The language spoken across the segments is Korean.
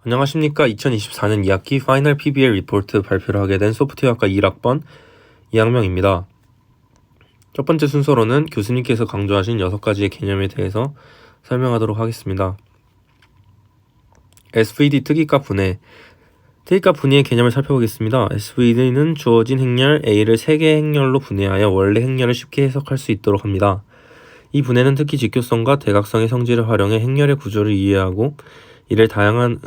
안녕하십니까. 2024년 2학기 파이널 PBL 리포트 발표를 하게 된 소프트웨어학과 1학번 이학명입니다. 첫 번째 순서로는 교수님께서 강조하신 6가지의 개념에 대해서 설명하도록 하겠습니다. SVD 특이값 분해. 특이값 분해의 개념을 살펴보겠습니다. SVD는 주어진 행렬 A를 3개의 행렬로 분해하여 원래 행렬을 쉽게 해석할 수 있도록 합니다. 이 분해는 특히 직교성과 대각성의 성질을 활용해 행렬의 구조를 이해하고 이를 다양한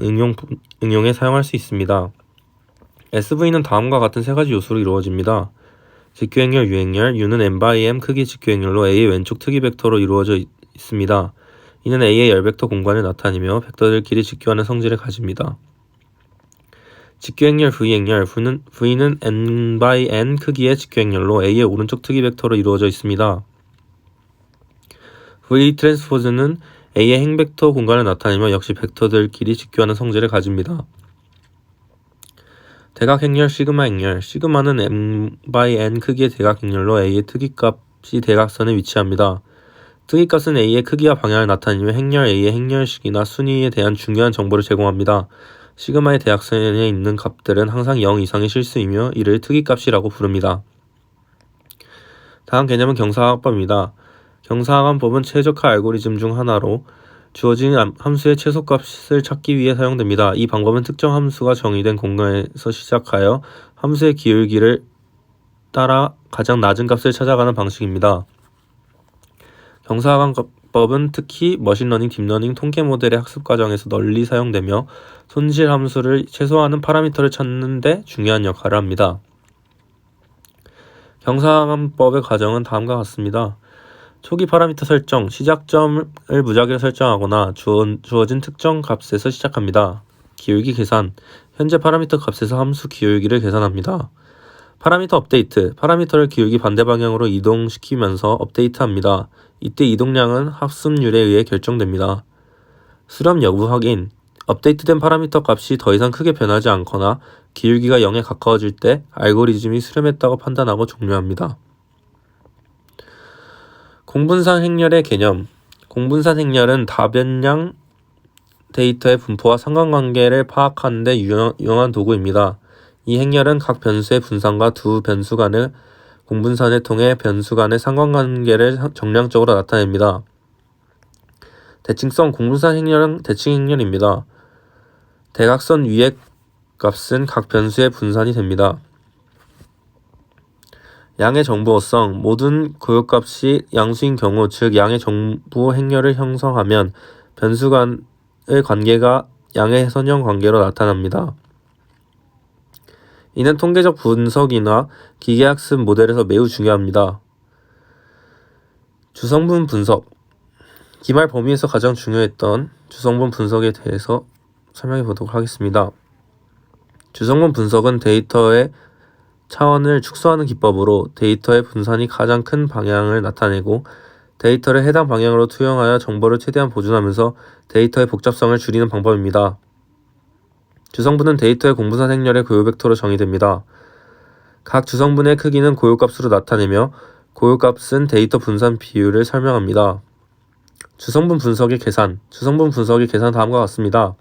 응용에 사용할 수 있습니다. SV는 다음과 같은 3가지 요소로 이루어집니다. 직교행렬, 유행렬. U는 n/m 크기 직교행렬로 A의 왼쪽 특이 벡터로 이루어져 있습니다. 이는 A의 열벡터 공간을 나타내며 벡터들끼리 직교하는 성질을 가집니다. 직교행렬, V행렬. V는 n/n 크기의 직교행렬로 A의 오른쪽 특이 벡터로 이루어져 있습니다. V 트랜스포즈는 A의 행벡터 공간을 나타내며 역시 벡터들끼리 직교하는 성질을 가집니다. 대각행렬, 시그마행렬. 시그마는 n/n 크기의 대각행렬로 A의 특이값이 대각선에 위치합니다. 특이값은 A의 크기와 방향을 나타내며 행렬 A의 행렬식이나 순위에 대한 중요한 정보를 제공합니다. 시그마의 대각선에 있는 값들은 항상 0 이상의 실수이며 이를 특이값이라고 부릅니다. 다음 개념은 경사하관법입니다. 경사하관법은 최적화 알고리즘 중 하나로 주어진 함수의 최소값을 찾기 위해 사용됩니다. 이 방법은 특정 함수가 정의된 공간에서 시작하여 함수의 기울기를 따라 가장 낮은 값을 찾아가는 방식입니다. 경사하관법은 특히 머신러닝, 딥러닝, 통계 모델의 학습 과정에서 널리 사용되며 손실 함수를 최소화하는 파라미터를 찾는 데 중요한 역할을 합니다. 경사하관법의 과정은 다음과 같습니다. 초기 파라미터 설정, 시작점을 무작위로 설정하거나 주어진 특정 값에서 시작합니다. 기울기 계산, 현재 파라미터 값에서 함수 기울기를 계산합니다. 파라미터 업데이트, 파라미터를 기울기 반대 방향으로 이동시키면서 업데이트합니다. 이때 이동량은 합습률에 의해 결정됩니다. 수렴 여부 확인, 업데이트된 파라미터 값이 더 이상 크게 변하지 않거나 기울기가 0에 가까워질 때 알고리즘이 수렴했다고 판단하고 종료합니다. 공분산 행렬의 개념. 공분산 행렬은 다변량 데이터의 분포와 상관관계를 파악하는 데 유용한 도구입니다. 이 행렬은 각 변수의 분산과 두 변수 간의 공분산을 통해 변수 간의 상관관계를 정량적으로 나타냅니다. 대칭성. 공분산 행렬은 대칭 행렬입니다. 대각선 위의 값은 각 변수의 분산이 됩니다. 양의 정부어성. 모든 고유값이 양수인 경우, 즉 양의 정부 행렬을 형성하면 변수 간의 관계가 양의 선형 관계로 나타납니다. 이는 통계적 분석이나 기계학습 모델에서 매우 중요합니다. 주성분 분석. 기말 범위에서 가장 중요했던 주성분 분석에 대해서 설명해 보도록 하겠습니다. 주성분 분석은 데이터의 차원을 축소하는 기법으로 데이터의 분산이 가장 큰 방향을 나타내고 데이터를 해당 방향으로 투영하여 정보를 최대한 보존하면서 데이터의 복잡성을 줄이는 방법입니다. 주성분은 데이터의 공분산 행렬의 고유벡터로 정의됩니다. 각 주성분의 크기는 고유값으로 나타내며 고유값은 데이터 분산 비율을 설명합니다. 주성분 분석의 계산. 주성분 분석의 계산은 다음과 같습니다.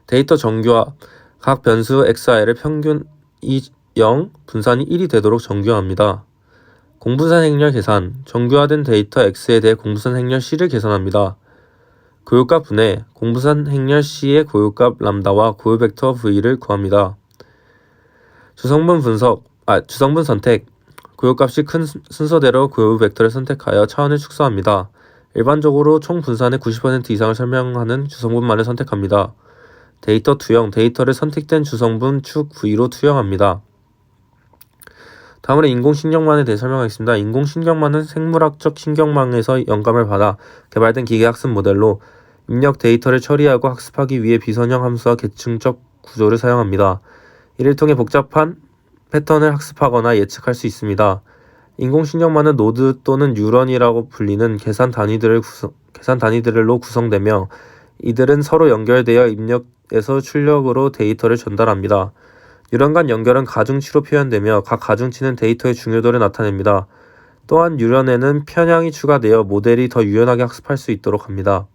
데이터 정규화. 각 변수 xi를 평균이 0, 분산이 1이 되도록 정규화합니다. 공분산 행렬 계산. 정규화된 데이터 x에 대해 공분산 행렬 c를 계산합니다. 고유값 분해. 공분산 행렬 c의 고유값 람다와 고유벡터 v를 구합니다. 주성분 선택. 고유값이 큰 순서대로 고유벡터를 선택하여 차원을 축소합니다. 일반적으로 총 분산의 90% 이상을 설명하는 주성분만을 선택합니다. 데이터 투영. 데이터를 선택된 주성분 축 V로 투영합니다. 다음으로 인공신경망에 대해 설명하겠습니다. 인공신경망은 생물학적 신경망에서 영감을 받아 개발된 기계학습 모델로 입력 데이터를 처리하고 학습하기 위해 비선형 함수와 계층적 구조를 사용합니다. 이를 통해 복잡한 패턴을 학습하거나 예측할 수 있습니다. 인공신경망은 노드 또는 뉴런이라고 불리는 계산 단위들로 구성되며 이들은 서로 연결되어 입력에서 출력으로 데이터를 전달합니다. 뉴런 간 연결은 가중치로 표현되며 각 가중치는 데이터의 중요도를 나타냅니다. 또한 뉴런에는 편향이 추가되어 모델이 더 유연하게 학습할 수 있도록 합니다.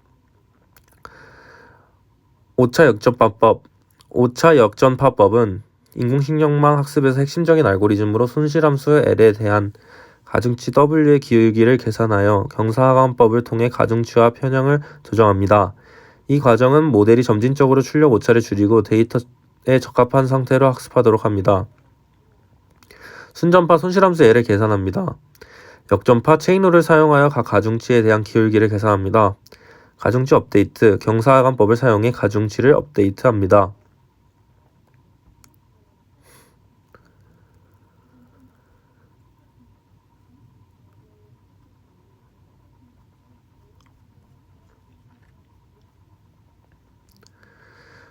5차 역전파법 5차 역전파법은 인공신경망 학습에서 핵심적인 알고리즘으로 손실함수 L에 대한 가중치 W의 기울기를 계산하여 경사하관법을 통해 가중치와 편형을 조정합니다. 이 과정은 모델이 점진적으로 출력 오차를 줄이고 데이터에 적합한 상태로 학습하도록 합니다. 순전파 손실함수 L을 계산합니다. 역전파 체인룰을 사용하여 각 가중치에 대한 기울기를 계산합니다. 가중치 업데이트 경사하관법을 사용해 가중치를 업데이트합니다.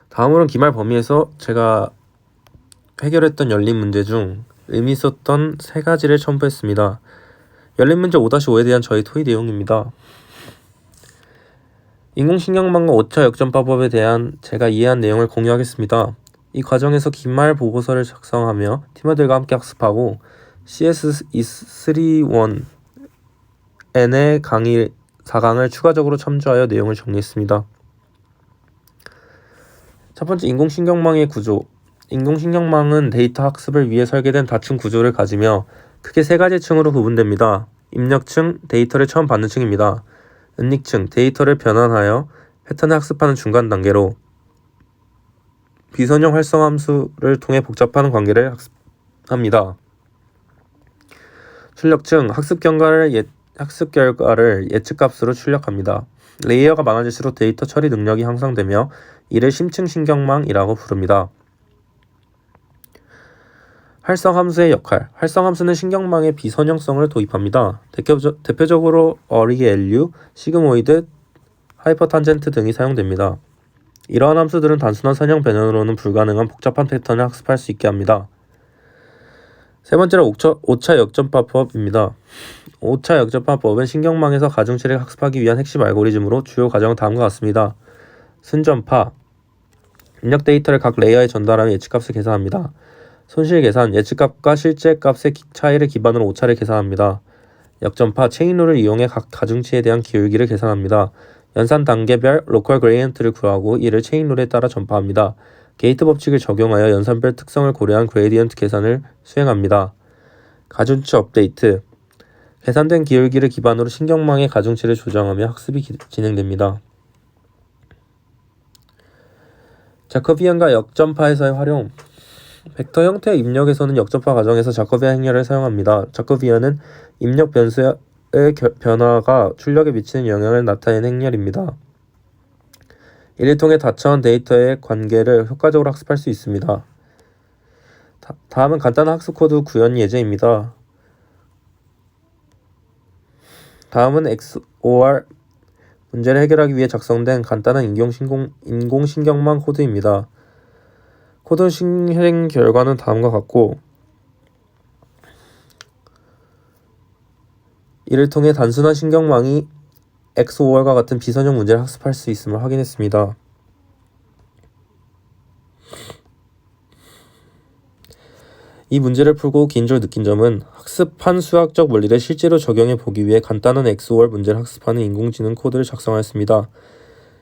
다음으로는 기말 범위에서 제가 해결했던 열린 문제 중 의미 있었던 세 가지를 첨부했습니다. 열린 문제 5-5에 대한 저희 토의 내용입니다. 인공신경망과 5차 역전파법에 대한 제가 이해한 내용을 공유하겠습니다. 이 과정에서 기말 보고서를 작성하며 팀원들과 함께 학습하고 CS311N의 강의 4강을 추가적으로 첨부하여 내용을 정리했습니다. 첫 번째, 인공신경망의 구조. 인공신경망은 데이터 학습을 위해 설계된 다층 구조를 가지며 크게 세 가지 층으로 구분됩니다. 입력층, 데이터를 처음 받는 층입니다. 은닉층, 데이터를 변환하여 패턴을 학습하는 중간 단계로 비선형 활성함수를 통해 복잡한 관계를 학습합니다. 출력층, 학습 결과를 예측값으로 출력합니다. 레이어가 많아질수록 데이터 처리 능력이 향상되며 이를 심층 신경망이라고 부릅니다. 활성함수의 역할. 활성함수는 신경망에 비선형성을 도입합니다. 대표적으로 어리-LU, 시그모이드, 하이퍼탄젠트 등이 사용됩니다. 이러한 함수들은 단순한 선형 변형으로는 불가능한 복잡한 패턴을 학습할 수 있게 합니다. 세 번째로 5차 역전파법입니다. 5차 역전파법은 신경망에서 가중치를 학습하기 위한 핵심 알고리즘으로 주요 과정은 다음과 같습니다. 순전파, 입력 데이터를 각 레이어에 전달하며 예측값을 계산합니다. 손실 계산, 예측값과 실제 값의 차이를 기반으로 오차를 계산합니다. 역전파, 체인룰을 이용해 각 가중치에 대한 기울기를 계산합니다. 연산 단계별 로컬 그레디언트를 구하고 이를 체인룰에 따라 전파합니다. 게이트 법칙을 적용하여 연산별 특성을 고려한 그레디언트 계산을 수행합니다. 가중치 업데이트, 계산된 기울기를 기반으로 신경망의 가중치를 조정하며 학습이 진행됩니다. 자커비안과 역전파에서의 활용. 벡터 형태의 입력에서는 역전파 과정에서 자커비안 행렬을 사용합니다. 자커비안은 입력 변수의 변화가 출력에 미치는 영향을 나타내는 행렬입니다. 이를 통해 다차원 데이터의 관계를 효과적으로 학습할 수 있습니다. 다음은 간단한 학습 코드 구현 예제입니다. 다음은 XOR 문제를 해결하기 위해 작성된 간단한 인공신경망 코드입니다. 코드 실행 결과는 다음과 같고 이를 통해 단순한 신경망이 XOR과 같은 비선형 문제를 학습할 수 있음을 확인했습니다. 이 문제를 풀고 개인적으로 느낀 점은 학습한 수학적 원리를 실제로 적용해 보기 위해 간단한 XOR 문제를 학습하는 인공지능 코드를 작성하였습니다.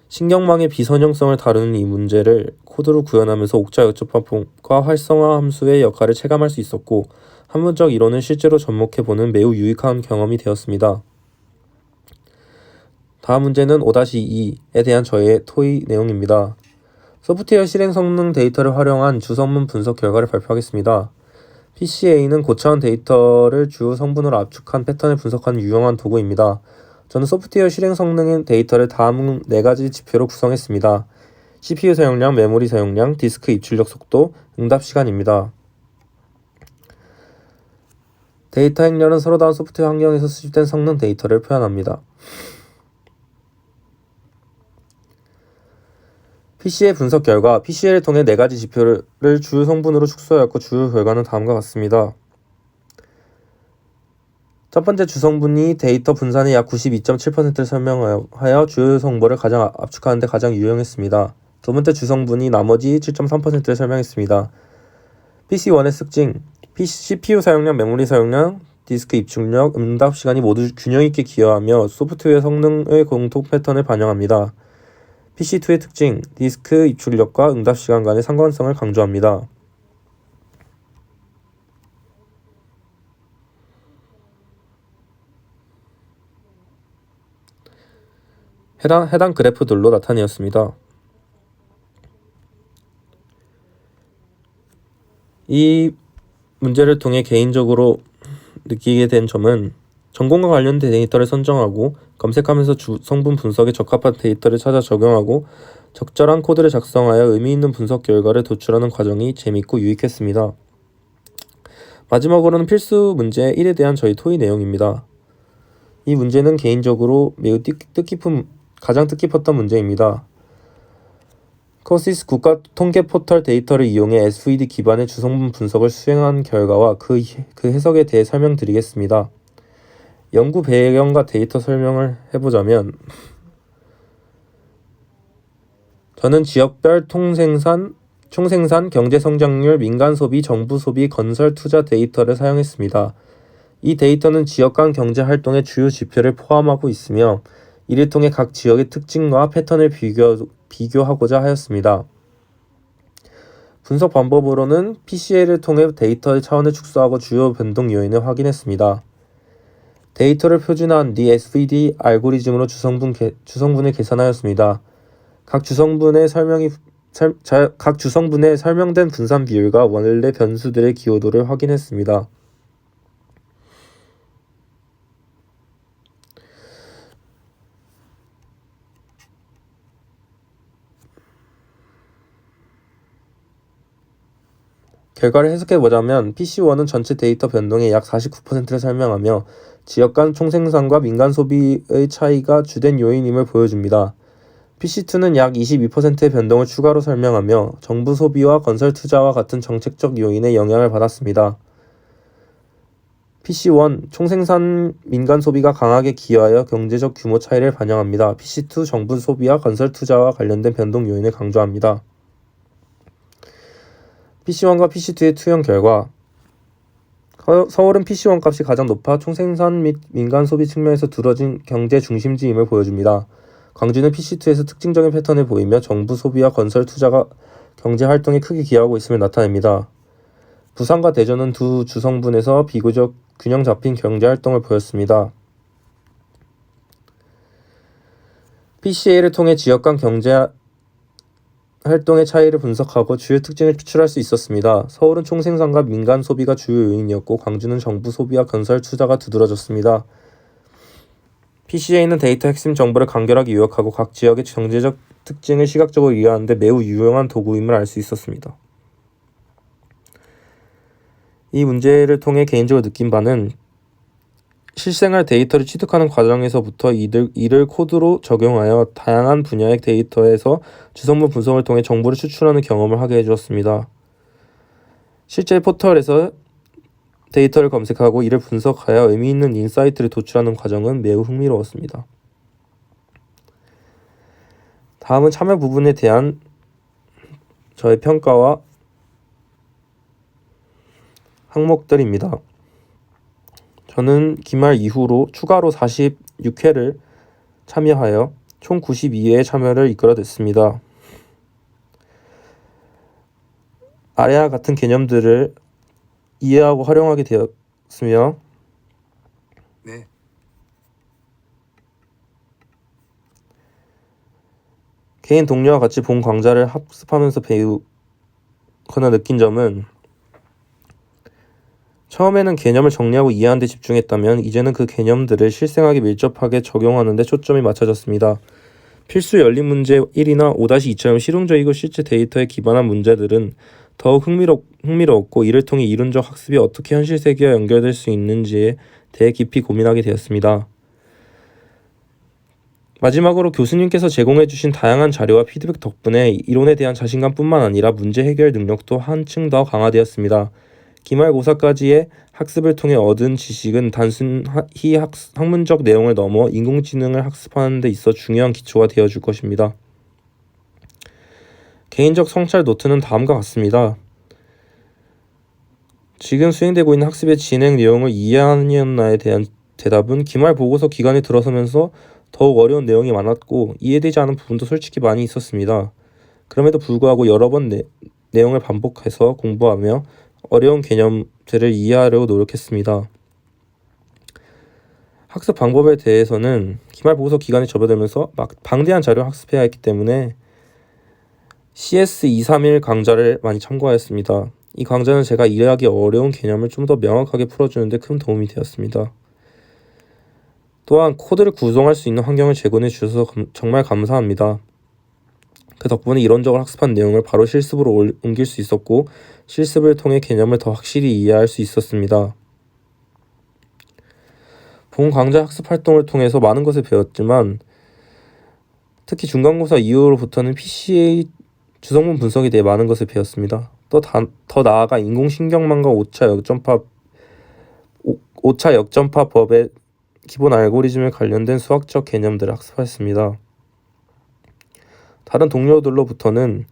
신경망의 비선형성을 다루는 이 문제를 코드로 구현하면서 옥자 역전파법과 활성화 함수의 역할을 체감할 수 있었고 학문적 이론을 실제로 접목해보는 매우 유익한 경험이 되었습니다. 다음 문제는 5-2에 대한 저의 토의 내용입니다. 소프트웨어 실행 성능 데이터를 활용한 주성문 분석 결과를 발표하겠습니다. PCA는 고차원 데이터를 주 성분으로 압축한 패턴을 분석하는 유용한 도구입니다. 저는 소프트웨어 실행 성능의 데이터를 다음 4가지 지표로 구성했습니다. CPU 사용량, 메모리 사용량, 디스크 입출력 속도, 응답 시간입니다. 데이터 행렬은 서로 다른 소프트웨어 환경에서 수집된 성능 데이터를 표현합니다. PCA 분석 결과, PCA를 통해 4가지 지표를 주요 성분으로 축소하였고 주요 결과는 다음과 같습니다. 첫 번째 주성분이 데이터 분산의 약 92.7%를 설명하여 주요 정보를 가장 압축하는 데 가장 유용했습니다. 두 번째 주성분이 나머지 7.3%를 설명했습니다. PC1의 특징, CPU 사용량, 메모리 사용량, 디스크 입출력, 응답 시간이 모두 균형 있게 기여하며 소프트웨어 성능의 공통 패턴을 반영합니다. PC2의 특징, 디스크 입출력과 응답 시간 간의 상관성을 강조합니다. 해당 그래프들로 나타내었습니다. 이 문제를 통해 개인적으로 느끼게 된 점은 전공과 관련된 데이터를 선정하고 검색하면서 성분 분석에 적합한 데이터를 찾아 적용하고 적절한 코드를 작성하여 의미 있는 분석 결과를 도출하는 과정이 재밌고 유익했습니다. 마지막으로는 필수 문제 1에 대한 저희 토의 내용입니다. 이 문제는 개인적으로 매우 가장 뜻깊었던 문제입니다. 커시스 국가 통계 포털 데이터를 이용해 SVD 기반의 주성분 분석을 수행한 결과와 그 해석에 대해 설명드리겠습니다. 연구 배경과 데이터 설명을 해보자면 저는 지역별 총생산, 경제 성장률, 민간 소비, 정부 소비, 건설 투자 데이터를 사용했습니다. 이 데이터는 지역 간 경제 활동의 주요 지표를 포함하고 있으며 이를 통해 각 지역의 특징과 패턴을 비교하고자 하였습니다. 분석 방법으로는 PCA를 통해 데이터의 차원을 축소하고 주요 변동 요인을 확인했습니다. 데이터를 표준화한 뒤 SVD 알고리즘으로 주성분을 계산하였습니다. 각 주성분의 설명된 분산 비율과 원래 변수들의 기여도를 확인했습니다. 결과를 해석해보자면 PC1은 전체 데이터 변동의 약 49%를 설명하며 지역 간 총생산과 민간 소비의 차이가 주된 요인임을 보여줍니다. PC2는 약 22%의 변동을 추가로 설명하며 정부 소비와 건설 투자와 같은 정책적 요인의 영향을 받았습니다. PC1 총생산 민간 소비가 강하게 기여하여 경제적 규모 차이를 반영합니다. PC2 정부 소비와 건설 투자와 관련된 변동 요인을 강조합니다. PC1과 PC2의 투영 결과 서울은 PC1 값이 가장 높아 총생산 및 민간 소비 측면에서 두드러진 경제 중심지임을 보여줍니다. 광주는 PC2에서 특징적인 패턴을 보이며 정부 소비와 건설 투자가 경제 활동에 크게 기여하고 있음을 나타냅니다. 부산과 대전은 두 주성분에서 비교적 균형 잡힌 경제 활동을 보였습니다. PCA를 통해 지역 간 경제 활동의 차이를 분석하고 주요 특징을 추출할 수 있었습니다. 서울은 총생산과 민간 소비가 주요 요인이었고 광주는 정부 소비와 건설 투자가 두드러졌습니다. PCA는 데이터 핵심 정보를 간결하게 요약하고 각 지역의 경제적 특징을 시각적으로 이해하는 데 매우 유용한 도구임을 알 수 있었습니다. 이 문제를 통해 개인적으로 느낀 바는 실생활 데이터를 취득하는 과정에서부터 이를 코드로 적용하여 다양한 분야의 데이터에서 주성분 분석을 통해 정보를 추출하는 경험을 하게 해주었습니다. 실제 포털에서 데이터를 검색하고 이를 분석하여 의미 있는 인사이트를 도출하는 과정은 매우 흥미로웠습니다. 다음은 참여 부분에 대한 저의 평가와 항목들입니다. 저는 기말 이후로 추가로 46회를 참여하여 총 92회의 참여를 이끌어냈습니다. 아래와 같은 개념들을 이해하고 활용하게 되었으며 개인 동료와 같이 본 강좌를 학습하면서 배우거나 느낀 점은 처음에는 개념을 정리하고 이해하는 데 집중했다면 이제는 그 개념들을 실생활에 밀접하게 적용하는 데 초점이 맞춰졌습니다. 필수 열린 문제 1이나 5-2처럼 실용적이고 실제 데이터에 기반한 문제들은 더욱 흥미로웠고 이를 통해 이론적 학습이 어떻게 현실 세계와 연결될 수 있는지에 대해 깊이 고민하게 되었습니다. 마지막으로 교수님께서 제공해주신 다양한 자료와 피드백 덕분에 이론에 대한 자신감뿐만 아니라 문제 해결 능력도 한층 더 강화되었습니다. 기말고사까지의 학습을 통해 얻은 지식은 단순히 학문적 내용을 넘어 인공지능을 학습하는 데 있어 중요한 기초가 되어줄 것입니다. 개인적 성찰 노트는 다음과 같습니다. 지금 수행되고 있는 학습의 진행 내용을 이해하였나에 대한 대답은 기말 보고서 기간이 들어서면서 더욱 어려운 내용이 많았고 이해되지 않은 부분도 솔직히 많이 있었습니다. 그럼에도 불구하고 여러 번 내용을 반복해서 공부하며 어려운 개념들을 이해하려고 노력했습니다. 학습 방법에 대해서는 기말보고서 기간에 접어들면서 방대한 자료를 학습해야 했기 때문에 CS231 강좌를 많이 참고하였습니다. 이 강좌는 제가 이해하기 어려운 개념을 좀 더 명확하게 풀어주는 데 큰 도움이 되었습니다. 또한 코드를 구성할 수 있는 환경을 제공해 주셔서 정말 감사합니다. 그 덕분에 이론적으로 학습한 내용을 바로 실습으로 옮길 수 있었고 실습을 통해 개념을 더 확실히 이해할 수 있었습니다. 본 강좌 학습 활동을 통해서 많은 것을 배웠지만 특히 중간고사 이후로부터는 PCA 주성분 분석에 대해 많은 것을 배웠습니다. 또 더 나아가 인공신경망과 5차 역전파법의 기본 알고리즘에 관련된 수학적 개념들을 학습했습니다. 다른 동료들로부터는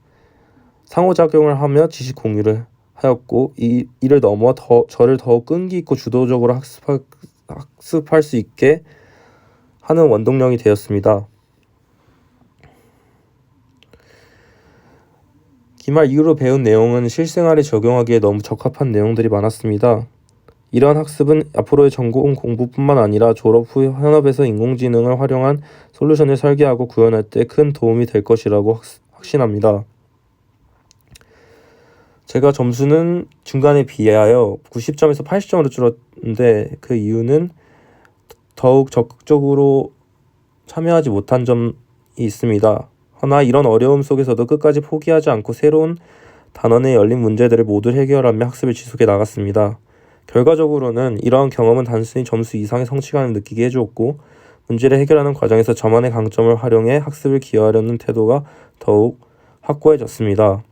상호작용을 하며 지식 공유를 하였고 이를 넘어 저를 더욱 끈기 있고 주도적으로 학습할 수 있게 하는 원동력이 되었습니다. 기말 이후로 배운 내용은 실생활에 적용하기에 너무 적합한 내용들이 많았습니다. 이러한 학습은 앞으로의 전공 공부뿐만 아니라 졸업 후 현업에서 인공지능을 활용한 솔루션을 설계하고 구현할 때 큰 도움이 될 것이라고 확신합니다. 제가 점수는 중간에 비하여 90점에서 80점으로 줄었는데 그 이유는 더욱 적극적으로 참여하지 못한 점이 있습니다. 허나 이런 어려움 속에서도 끝까지 포기하지 않고 새로운 단원에 열린 문제들을 모두 해결하며 학습을 지속해 나갔습니다. 결과적으로는 이러한 경험은 단순히 점수 이상의 성취감을 느끼게 해주었고 문제를 해결하는 과정에서 저만의 강점을 활용해 학습을 기여하려는 태도가 더욱 확고해졌습니다.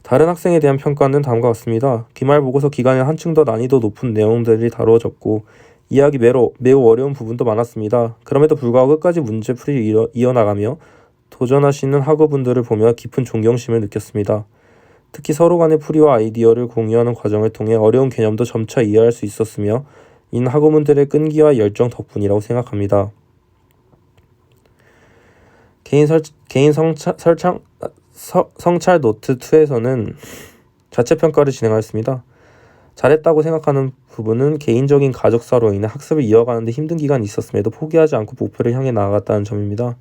다른 학생에 대한 평가는 다음과 같습니다. 기말보고서 기간에 한층 더 난이도 높은 내용들이 다루어졌고 이해하기 매우 어려운 부분도 많았습니다. 그럼에도 불구하고 끝까지 문제풀이를 이어나가며 도전하시는 학우분들을 보며 깊은 존경심을 느꼈습니다. 특히 서로 간의 풀이와 아이디어를 공유하는 과정을 통해 어려운 개념도 점차 이해할 수 있었으며 이는 학우분들의 끈기와 열정 덕분이라고 생각합니다. 개인 성찰 노트 2에서는 자체평가를 진행하였습니다. 잘했다고 생각하는 부분은 개인적인 가족사로 인해 학습을 이어가는 데 힘든 기간이 있었음에도 포기하지 않고 목표를 향해 나아갔다는 점입니다.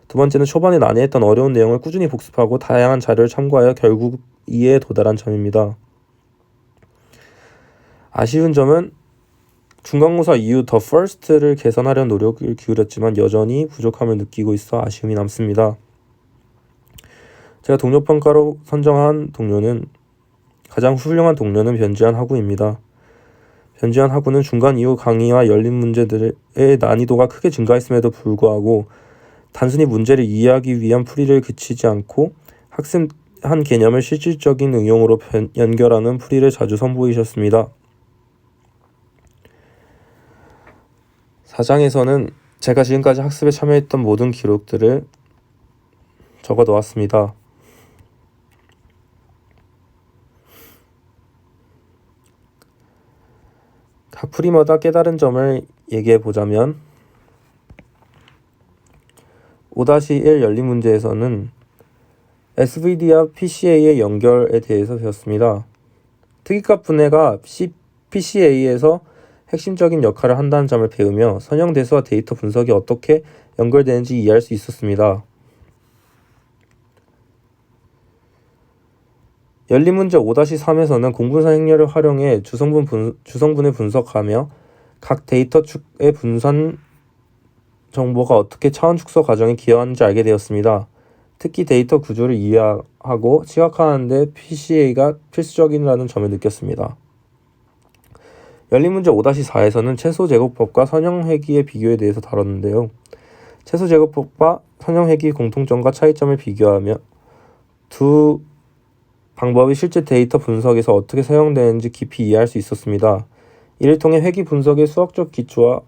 두 번째는 초반에 난해했던 어려운 내용을 꾸준히 복습하고 다양한 자료를 참고하여 결국 이해에 도달한 점입니다. 아쉬운 점은 중간고사 이후 더 퍼스트를 개선하려는 노력을 기울였지만 여전히 부족함을 느끼고 있어 아쉬움이 남습니다. 제가 동료평가로 선정한 가장 훌륭한 동료는 변지한 학우입니다. 변지한 학우는 중간 이후 강의와 열린 문제들의 난이도가 크게 증가했음에도 불구하고 단순히 문제를 이해하기 위한 풀이를 그치지 않고 학습한 개념을 실질적인 응용으로 연결하는 풀이를 자주 선보이셨습니다. 4장에서는 제가 지금까지 학습에 참여했던 모든 기록들을 적어 놓았습니다. 각 풀이마다 깨달은 점을 얘기해 보자면 5-1 열린 문제에서는 SVD와 PCA의 연결에 대해서 배웠습니다. 특이값 분해가 PCA에서 핵심적인 역할을 한다는 점을 배우며 선형대수와 데이터 분석이 어떻게 연결되는지 이해할 수 있었습니다. 열린 문제 5-3에서는 공분사 행렬을 활용해 주성분을 분석하며 각 데이터 축의 분산 정보가 어떻게 차원 축소 과정에 기여하는지 알게 되었습니다. 특히 데이터 구조를 이해하고 시각화하는 데 PCA가 필수적이라는 점을 느꼈습니다. 열린 문제 5-4에서는 최소제곱법과 선형회귀의 비교에 대해서 다뤘는데요. 최소제곱법과 선형회귀의 공통점과 차이점을 비교하며 두 방법이 실제 데이터 분석에서 어떻게 사용되는지 깊이 이해할 수 있었습니다. 이를 통해 회귀 분석의 수학적 기초와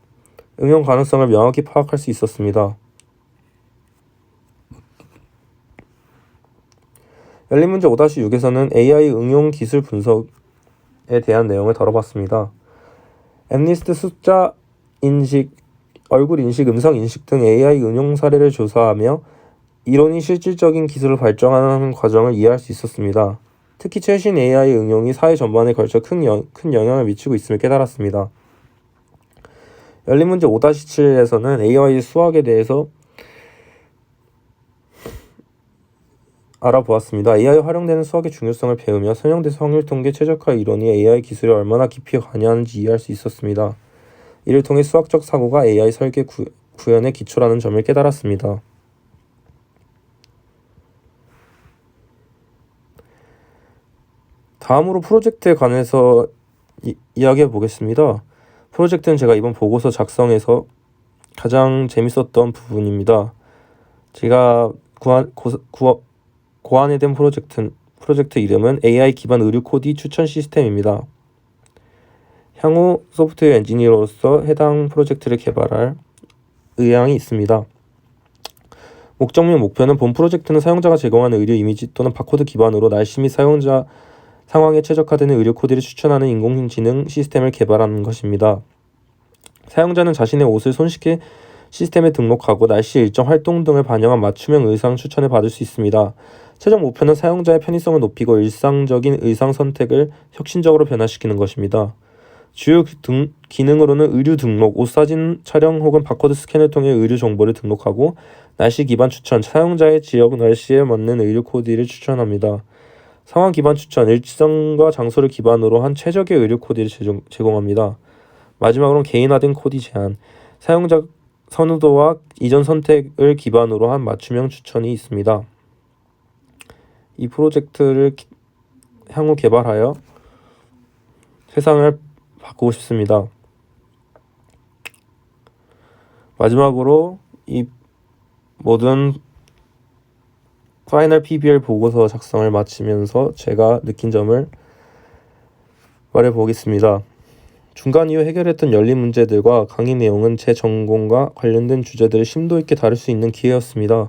응용 가능성을 명확히 파악할 수 있었습니다. 열린 문제 5-6에서는 AI 응용 기술 분석에 대한 내용을 다뤄봤습니다. 엠니스트 숫자 인식 얼굴 인식, 음성 인식 등 AI 응용 사례를 조사하며 이론이 실질적인 기술을 발전하는 과정을 이해할 수 있었습니다. 특히 최신 AI 응용이 사회 전반에 걸쳐 큰 영향을 미치고 있음을 깨달았습니다. 열린 문제 5-7에서는 AI 수학에 대해서 알아보았습니다. AI 활용되는 수학의 중요성을 배우며 선형대수 확률 통계 최적화 이론이 AI 기술에 얼마나 깊이 관여하는지 이해할 수 있었습니다. 이를 통해 수학적 사고가 AI 설계 구현의 기초라는 점을 깨달았습니다. 다음으로 프로젝트에 관해서 이야기해 보겠습니다. 프로젝트는 제가 이번 보고서 작성에서 가장 재밌었던 부분입니다. 제가 고안해낸 프로젝트 이름은 AI 기반 의류 코디 추천 시스템입니다. 향후 소프트웨어 엔지니어로서 해당 프로젝트를 개발할 의향이 있습니다. 목적 및 목표는 본 프로젝트는 사용자가 제공하는 의류 이미지 또는 바코드 기반으로 날씨 및 사용자 상황에 최적화되는 의류 코디를 추천하는 인공지능 시스템을 개발하는 것입니다. 사용자는 자신의 옷을 손쉽게 시스템에 등록하고 날씨 일정 활동 등을 반영한 맞춤형 의상 추천을 받을 수 있습니다. 최종 목표는 사용자의 편의성을 높이고 일상적인 의상 선택을 혁신적으로 변화시키는 것입니다. 주요 기능으로는 의류 등록, 옷 사진 촬영 혹은 바코드 스캔을 통해 의류 정보를 등록하고 날씨 기반 추천, 사용자의 지역 날씨에 맞는 의류 코디를 추천합니다. 상황 기반 추천, 일정과 장소를 기반으로 한 최적의 의류 코디를 제공합니다. 마지막으로는 개인화된 코디 제안, 사용자 선호도와 이전 선택을 기반으로 한 맞춤형 추천이 있습니다. 이 프로젝트를 향후 개발하여 세상을 바꾸고 싶습니다. 마지막으로 이 모든 파이널 PBL 보고서 작성을 마치면서 제가 느낀 점을 말해보겠습니다. 중간 이후 해결했던 열린 문제들과 강의 내용은 제 전공과 관련된 주제들을 심도 있게 다룰 수 있는 기회였습니다.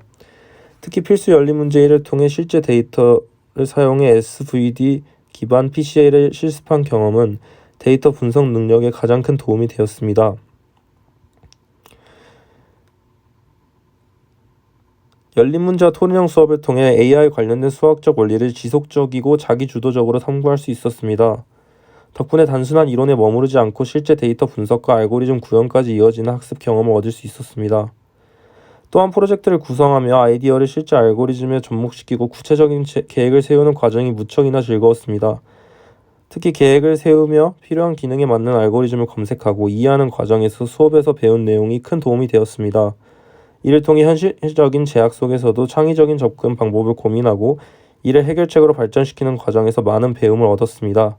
특히 필수 열린 문제 1을 통해 실제 데이터를 사용해 SVD 기반 PCA를 실습한 경험은 데이터 분석 능력에 가장 큰 도움이 되었습니다. 열린 문제와 토론형 수업을 통해 AI 관련된 수학적 원리를 지속적이고 자기주도적으로 탐구할 수 있었습니다. 덕분에 단순한 이론에 머무르지 않고 실제 데이터 분석과 알고리즘 구현까지 이어지는 학습 경험을 얻을 수 있었습니다. 또한 프로젝트를 구성하며 아이디어를 실제 알고리즘에 접목시키고 구체적인 계획을 세우는 과정이 무척이나 즐거웠습니다. 특히 계획을 세우며 필요한 기능에 맞는 알고리즘을 검색하고 이해하는 과정에서 수업에서 배운 내용이 큰 도움이 되었습니다. 이를 통해 현실적인 제약 속에서도 창의적인 접근 방법을 고민하고 이를 해결책으로 발전시키는 과정에서 많은 배움을 얻었습니다.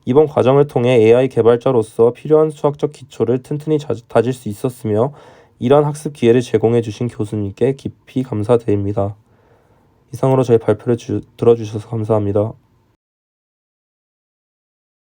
이번 과정을 통해 AI 개발자로서 필요한 수학적 기초를 튼튼히 다질 수 있었으며 이러한 학습 기회를 제공해 주신 교수님께 깊이 감사드립니다. 이상으로 저희 발표를 들어주셔서 감사합니다.